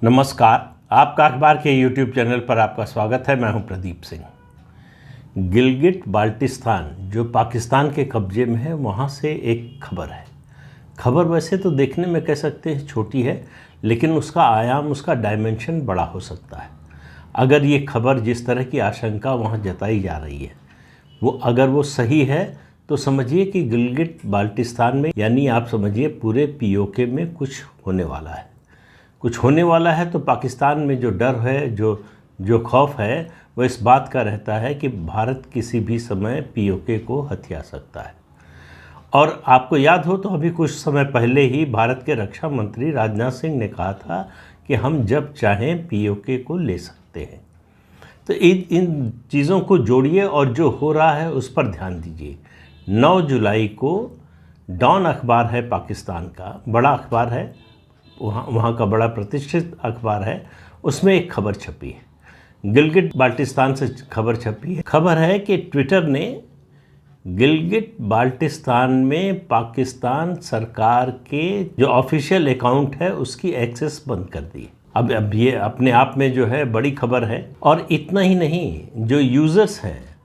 नमस्कार। आपका अखबार के यूट्यूब चैनल पर आपका स्वागत है। मैं हूं प्रदीप सिंह। गिलगिट बाल्टिस्तान जो पाकिस्तान के कब्जे में है, वहां से एक खबर है। खबर वैसे तो देखने में कह सकते हैं छोटी है, लेकिन उसका आयाम, उसका डायमेंशन बड़ा हो सकता है। अगर ये खबर, जिस तरह की आशंका वहाँ जताई जा रही है, अगर वो सही है, तो समझिए कि गिलगिट बाल्टिस्तान में, यानी आप समझिए पूरे पीओके में कुछ होने वाला है। कुछ होने वाला है तो पाकिस्तान में जो डर है, जो खौफ है, वो इस बात का रहता है कि भारत किसी भी समय पीओके को हथिया सकता है। और आपको याद हो तो अभी कुछ समय पहले ही भारत के रक्षा मंत्री राजनाथ सिंह ने कहा था कि हम जब चाहें पीओके को ले सकते हैं। तो इन चीज़ों को जोड़िए और जो हो रहा है उस पर ध्यान दीजिए। 9 जुलाई को डॉन अखबार है, पाकिस्तान का बड़ा अखबार है, वहाँ का बड़ा प्रतिष्ठित अखबार है, उसमें एक खबर छपी है। गिलगिट बाल्टिस्तान से खबर छपी है। खबर है कि ट्विटर ने गिलगिट बाल्टिस्तान में पाकिस्तान सरकार के जो ऑफिशियल अकाउंट है उसकी एक्सेस बंद कर दी। अब ये अपने आप में जो है बड़ी खबर है। और इतना ही नहीं, जो यूज़र्स हैं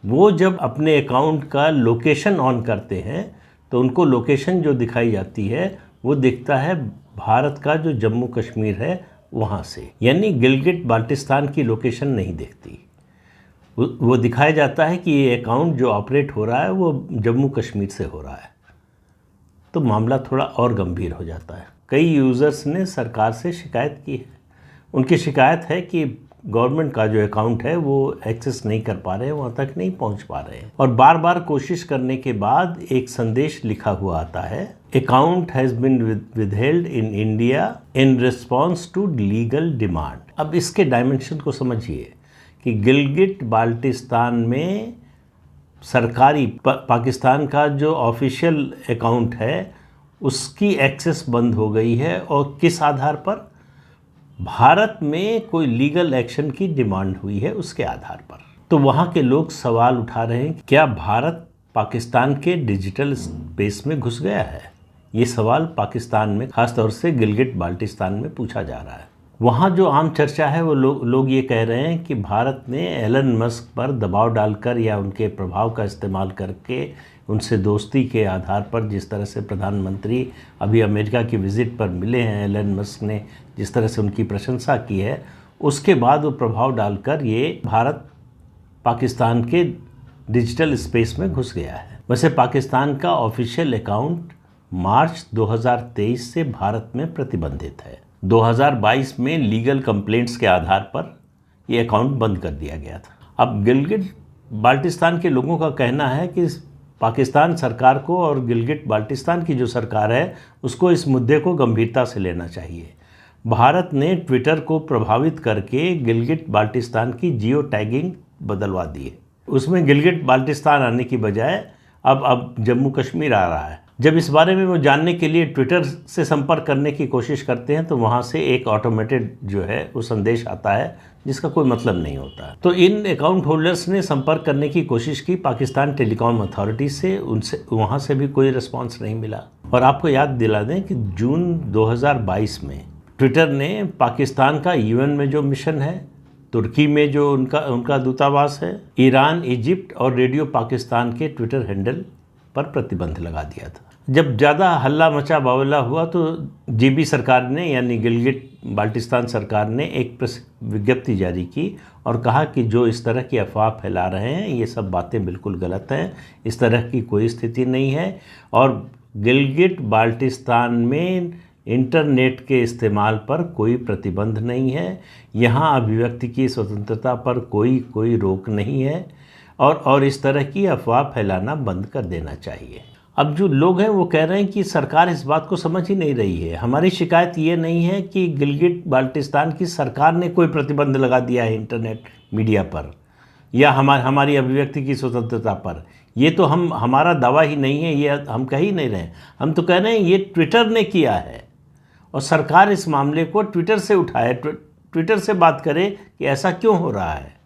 वो जब अपने अकाउंट का लोकेशन ऑन करते हैं तो उनको लोकेशन जो दिखाई जाती है वो दिखता है भारत का जो जम्मू कश्मीर है वहाँ से, यानी गिलगिट बाल्टिस्तान की लोकेशन नहीं दिखती। वो दिखाया जाता है कि ये अकाउंट जो ऑपरेट हो रहा है वो जम्मू कश्मीर से हो रहा है। तो मामला थोड़ा और गंभीर हो जाता है। कई यूज़र्स ने सरकार से शिकायत की है। उनकी शिकायत है कि गवर्नमेंट का जो अकाउंट है वो एक्सेस नहीं कर पा रहे हैं, वहाँ तक नहीं पहुँच पा रहे हैं। और बार बार कोशिश करने के बाद एक संदेश लिखा हुआ आता है, account has been withheld in India in response to legal demand. अब इसके डायमेंशन को समझिए कि गिलगिट बाल्टिस्तान में सरकारी पाकिस्तान का जो ऑफिशियल अकाउंट है उसकी एक्सेस बंद हो गई है। और किस आधार पर? भारत में कोई लीगल एक्शन की डिमांड हुई है, उसके आधार पर। तो वहाँ के लोग सवाल उठा रहे हैं, क्या भारत पाकिस्तान के डिजिटल स्पेस में घुस गया है? ये सवाल पाकिस्तान में, खासतौर से गिलगिट बाल्टिस्तान में पूछा जा रहा है। वहाँ जो आम चर्चा है वो लोग ये कह रहे हैं कि भारत ने एलन मस्क पर दबाव डालकर या उनके प्रभाव का इस्तेमाल करके, उनसे दोस्ती के आधार पर, जिस तरह से प्रधानमंत्री अभी अमेरिका की विज़िट पर मिले हैं, एलन मस्क ने जिस तरह से उनकी प्रशंसा की है, उसके बाद वो प्रभाव डालकर ये भारत पाकिस्तान के डिजिटल स्पेस में घुस गया है। वैसे पाकिस्तान का ऑफिशियल अकाउंट मार्च 2023 से भारत में प्रतिबंधित है। 2022 में लीगल कंप्लेंट्स के आधार पर ये अकाउंट बंद कर दिया गया था। अब गिलगिट बाल्टिस्तान के लोगों का कहना है कि पाकिस्तान सरकार को और गिलगिट बाल्टिस्तान की जो सरकार है उसको इस मुद्दे को गंभीरता से लेना चाहिए। भारत ने ट्विटर को प्रभावित करके गिलगिट बाल्टिस्तान की जियो टैगिंग बदलवा दी है। उसमें गिलगिट बाल्टिस्तान आने की बजाय अब जम्मू कश्मीर आ रहा है। जब इस बारे में वो जानने के लिए ट्विटर से संपर्क करने की कोशिश करते हैं तो वहाँ से एक ऑटोमेटेड जो है वो संदेश आता है जिसका कोई मतलब नहीं होता। तो इन अकाउंट होल्डर्स ने संपर्क करने की कोशिश की पाकिस्तान टेलीकॉम अथॉरिटी से, उनसे वहाँ से भी कोई रिस्पांस नहीं मिला। और आपको याद दिला दें कि जून 2022 में ट्विटर ने पाकिस्तान का यूएन में जो मिशन है, तुर्की में जो उनका दूतावास है, ईरान, इजिप्ट और रेडियो पाकिस्तान के ट्विटर हैंडल पर प्रतिबंध लगा दिया था। जब ज़्यादा हल्ला मचा बावला हुआ तो जीबी सरकार ने, यानी गिलगिट बाल्टिस्तान सरकार ने एक प्रेस विज्ञप्ति जारी की और कहा कि जो इस तरह की अफवाह फैला रहे हैं ये सब बातें बिल्कुल गलत हैं, इस तरह की कोई स्थिति नहीं है। और गिलगिट बाल्टिस्तान में इंटरनेट के इस्तेमाल पर कोई प्रतिबंध नहीं है, यहाँ अभिव्यक्ति की स्वतंत्रता पर कोई रोक नहीं है और इस तरह की अफवाह फैलाना बंद कर देना चाहिए। अब जो लोग हैं वो कह रहे हैं कि सरकार इस बात को समझ ही नहीं रही है। हमारी शिकायत ये नहीं है कि गिलगिट बाल्टिस्तान की सरकार ने कोई प्रतिबंध लगा दिया है इंटरनेट मीडिया पर या हमारी अभिव्यक्ति की स्वतंत्रता पर। ये तो हमारा दावा ही नहीं है, ये हम कह ही नहीं रहे। हम तो कह रहे हैं ये ट्विटर ने किया है और सरकार इस मामले को ट्विटर से उठाए, ट्विटर से बात करे कि ऐसा क्यों हो रहा है।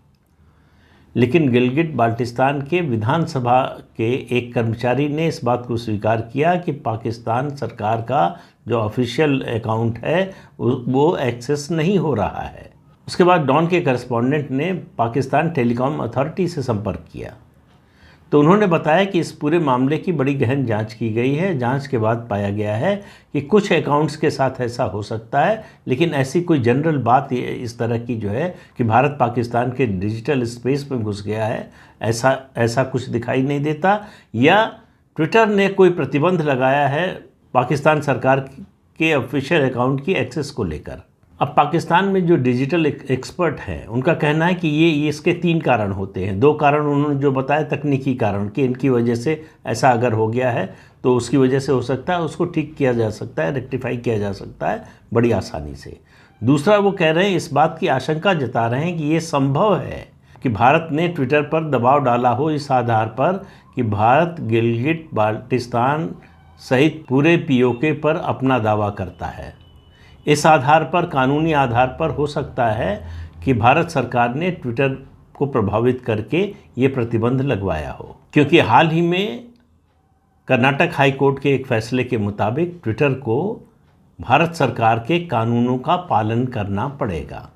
लेकिन गिलगिट बाल्टिस्तान के विधानसभा के एक कर्मचारी ने इस बात को स्वीकार किया कि पाकिस्तान सरकार का जो ऑफिशियल अकाउंट है वो एक्सेस नहीं हो रहा है। उसके बाद डॉन के करस्पॉन्डेंट ने पाकिस्तान टेलीकॉम अथॉरिटी से संपर्क किया तो उन्होंने बताया कि इस पूरे मामले की बड़ी गहन जांच की गई है। जांच के बाद पाया गया है कि कुछ अकाउंट्स के साथ ऐसा हो सकता है, लेकिन ऐसी कोई जनरल बात इस तरह की जो है कि भारत पाकिस्तान के डिजिटल स्पेस में घुस गया है, ऐसा कुछ दिखाई नहीं देता। या ट्विटर ने कोई प्रतिबंध लगाया है पाकिस्तान सरकार के ऑफिशियल अकाउंट की एक्सेस को लेकर। अब पाकिस्तान में जो डिजिटल एक्सपर्ट हैं उनका कहना है कि ये इसके 3 कारण होते हैं। 2 कारण उन्होंने जो बताया तकनीकी कारण कि इनकी वजह से ऐसा अगर हो गया है तो उसकी वजह से हो सकता है, उसको ठीक किया जा सकता है, रेक्टिफाई किया जा सकता है बड़ी आसानी से। दूसरा वो कह रहे हैं, इस बात की आशंका जता रहे हैं कि ये संभव है कि भारत ने ट्विटर पर दबाव डाला हो इस आधार पर कि भारत गिलगिट बाल्टिस्तान सहित पूरे पीओके पर अपना दावा करता है। इस आधार पर, कानूनी आधार पर हो सकता है कि भारत सरकार ने ट्विटर को प्रभावित करके ये प्रतिबंध लगवाया हो, क्योंकि हाल ही में कर्नाटक हाई कोर्ट के एक फैसले के मुताबिक ट्विटर को भारत सरकार के कानूनों का पालन करना पड़ेगा।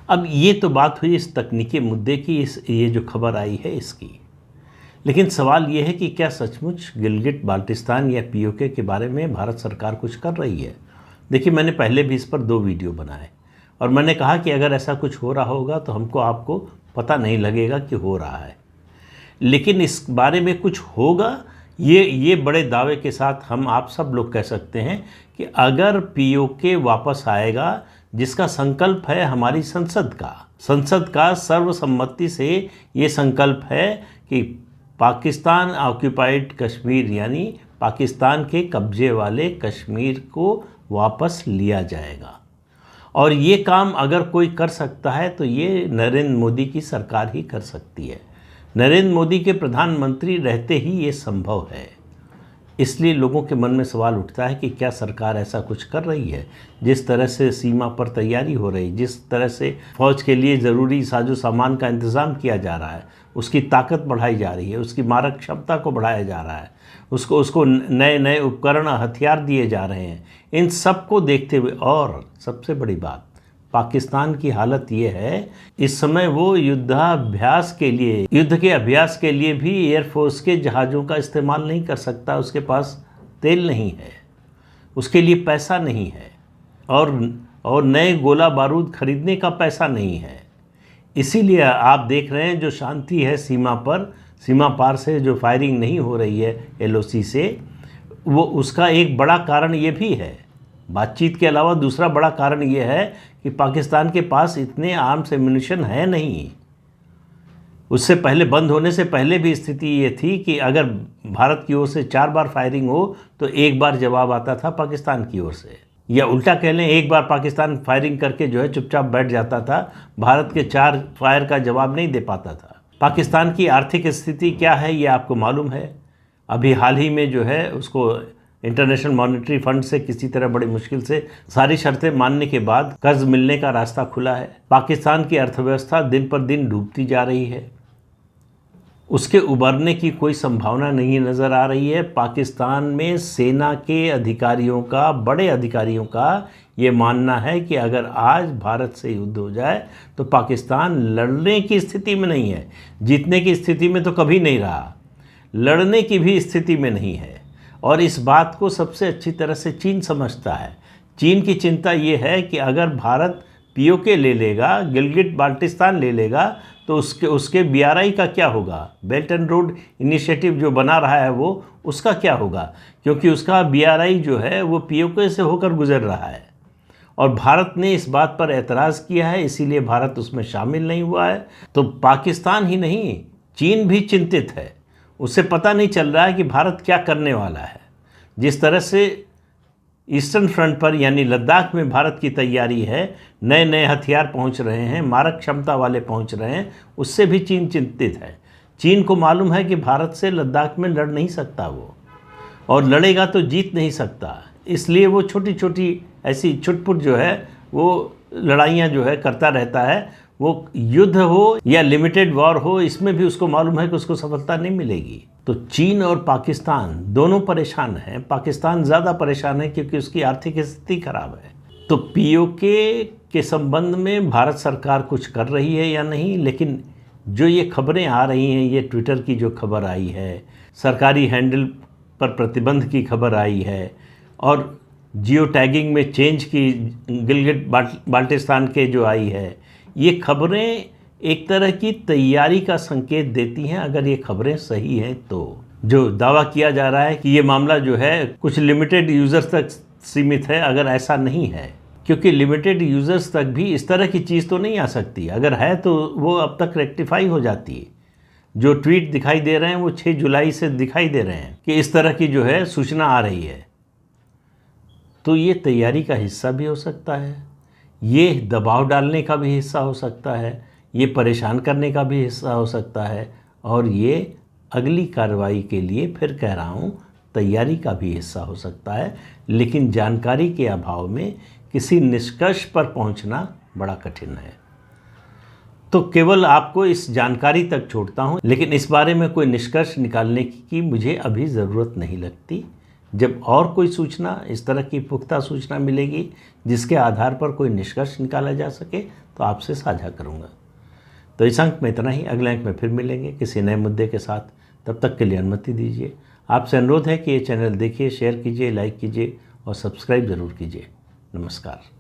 अब ये तो बात हुई इस तकनीकी मुद्दे की, ये जो खबर आई है इसकी। लेकिन सवाल ये है कि क्या सचमुच गिलगिट बाल्टिस्तान या पीओके के बारे में भारत सरकार कुछ कर रही है? देखिए, मैंने पहले भी इस पर 2 वीडियो बनाए और मैंने कहा कि अगर ऐसा कुछ हो रहा होगा तो हमको आपको पता नहीं लगेगा कि हो रहा है, लेकिन इस बारे में कुछ होगा ये बड़े दावे के साथ हम आप सब लोग कह सकते हैं कि अगर पीओके वापस आएगा, जिसका संकल्प है हमारी संसद का सर्वसम्मति से ये संकल्प है कि पाकिस्तान ऑक्यूपाइड कश्मीर यानी पाकिस्तान के कब्जे वाले कश्मीर को वापस लिया जाएगा। और ये काम अगर कोई कर सकता है तो ये नरेंद्र मोदी की सरकार ही कर सकती है। नरेंद्र मोदी के प्रधानमंत्री रहते ही ये संभव है। इसलिए लोगों के मन में सवाल उठता है कि क्या सरकार ऐसा कुछ कर रही है? जिस तरह से सीमा पर तैयारी हो रही, जिस तरह से फौज के लिए ज़रूरी साजो सामान का इंतज़ाम किया जा रहा है, उसकी ताकत बढ़ाई जा रही है, उसकी मारक क्षमता को बढ़ाया जा रहा है, उसको नए नए उपकरण हथियार दिए जा रहे हैं, इन सब को देखते हुए, और सबसे बड़ी बात, पाकिस्तान की हालत ये है इस समय वो युद्ध के अभ्यास के लिए भी एयरफोर्स के जहाज़ों का इस्तेमाल नहीं कर सकता। उसके पास तेल नहीं है, उसके लिए पैसा नहीं है, और नए गोला बारूद खरीदने का पैसा नहीं है। इसीलिए आप देख रहे हैं जो शांति है सीमा पार से जो फायरिंग नहीं हो रही है LOC से, वो उसका एक बड़ा कारण ये भी है। बातचीत के अलावा दूसरा बड़ा कारण ये है कि पाकिस्तान के पास इतने आर्म्स एम्यूनिशन है नहीं। उससे पहले, बंद होने से पहले भी स्थिति ये थी कि अगर भारत की ओर से 4 बार फायरिंग हो तो 1 बार जवाब आता था पाकिस्तान की ओर से, या उल्टा कह लें 1 बार पाकिस्तान फायरिंग करके जो है चुपचाप बैठ जाता था, भारत के 4 फायर का जवाब नहीं दे पाता था। पाकिस्तान की आर्थिक स्थिति क्या है ये आपको मालूम है। अभी हाल ही में जो है उसको इंटरनेशनल मॉनेटरी फंड से किसी तरह बड़ी मुश्किल से सारी शर्तें मानने के बाद कर्ज मिलने का रास्ता खुला है। पाकिस्तान की अर्थव्यवस्था दिन पर दिन डूबती जा रही है, उसके उबरने की कोई संभावना नहीं नज़र आ रही है। पाकिस्तान में सेना के अधिकारियों का, बड़े अधिकारियों का ये मानना है कि अगर आज भारत से युद्ध हो जाए तो पाकिस्तान लड़ने की स्थिति में नहीं है, जीतने की स्थिति में तो कभी नहीं रहा, लड़ने की भी स्थिति में नहीं है। और इस बात को सबसे अच्छी तरह से चीन समझता है। चीन की चिंता ये है कि अगर भारत पीओके ले लेगा, गिलगिट बाल्टिस्तान ले लेगा, तो उसके BRI का क्या होगा, बेल्ट एंड रोड इनिशिएटिव जो बना रहा है वो, उसका क्या होगा, क्योंकि उसका BRI जो है वो पीओके से होकर गुजर रहा है। और भारत ने इस बात पर एतराज़ किया है, इसीलिए भारत उसमें शामिल नहीं हुआ है। तो पाकिस्तान ही नहीं, चीन भी चिंतित है। उसे पता नहीं चल रहा है कि भारत क्या करने वाला है। जिस तरह से ईस्टर्न फ्रंट पर यानी लद्दाख में भारत की तैयारी है, नए नए हथियार पहुंच रहे हैं, मारक क्षमता वाले पहुंच रहे हैं, उससे भी चीन चिंतित है। चीन को मालूम है कि भारत से लद्दाख में लड़ नहीं सकता वो, और लड़ेगा तो जीत नहीं सकता। इसलिए वो छोटी छोटी ऐसी छुटपुट जो है वो लड़ाइयाँ जो है करता रहता है। वो युद्ध हो या लिमिटेड वॉर हो, इसमें भी उसको मालूम है कि उसको सफलता नहीं मिलेगी। तो चीन और पाकिस्तान दोनों परेशान हैं। पाकिस्तान ज़्यादा परेशान है क्योंकि उसकी आर्थिक स्थिति खराब है। तो पीओके के संबंध में भारत सरकार कुछ कर रही है या नहीं, लेकिन जो ये खबरें आ रही हैं, ये ट्विटर की जो खबर आई है, सरकारी हैंडल पर प्रतिबंध की खबर आई है और जियो टैगिंग में चेंज की गिलगिट बाल्टिस्तान के जो आई है, ये खबरें एक तरह की तैयारी का संकेत देती हैं। अगर ये खबरें सही हैं तो जो दावा किया जा रहा है कि ये मामला जो है कुछ लिमिटेड यूज़र्स तक सीमित है, अगर ऐसा नहीं है, क्योंकि लिमिटेड यूज़र्स तक भी इस तरह की चीज़ तो नहीं आ सकती। अगर है तो वो अब तक रेक्टिफाई हो जाती है। जो ट्वीट दिखाई दे रहे हैं वो 6 जुलाई से दिखाई दे रहे हैं कि इस तरह की जो है सूचना आ रही है। तो ये तैयारी का हिस्सा भी हो सकता है, ये दबाव डालने का भी हिस्सा हो सकता है, ये परेशान करने का भी हिस्सा हो सकता है, और ये अगली कार्रवाई के लिए फिर कह रहा हूँ तैयारी का भी हिस्सा हो सकता है। लेकिन जानकारी के अभाव में किसी निष्कर्ष पर पहुँचना बड़ा कठिन है। तो केवल आपको इस जानकारी तक छोड़ता हूँ, लेकिन इस बारे में कोई निष्कर्ष निकालने की मुझे अभी ज़रूरत नहीं लगती। जब और कोई सूचना, इस तरह की पुख्ता सूचना मिलेगी जिसके आधार पर कोई निष्कर्ष निकाला जा सके, तो आपसे साझा करूँगा। तो इस अंक में इतना ही। अगले अंक में फिर मिलेंगे किसी नए मुद्दे के साथ। तब तक के लिए अनुमति दीजिए। आपसे अनुरोध है कि ये चैनल देखिए, शेयर कीजिए, लाइक कीजिए और सब्सक्राइब ज़रूर कीजिए। नमस्कार।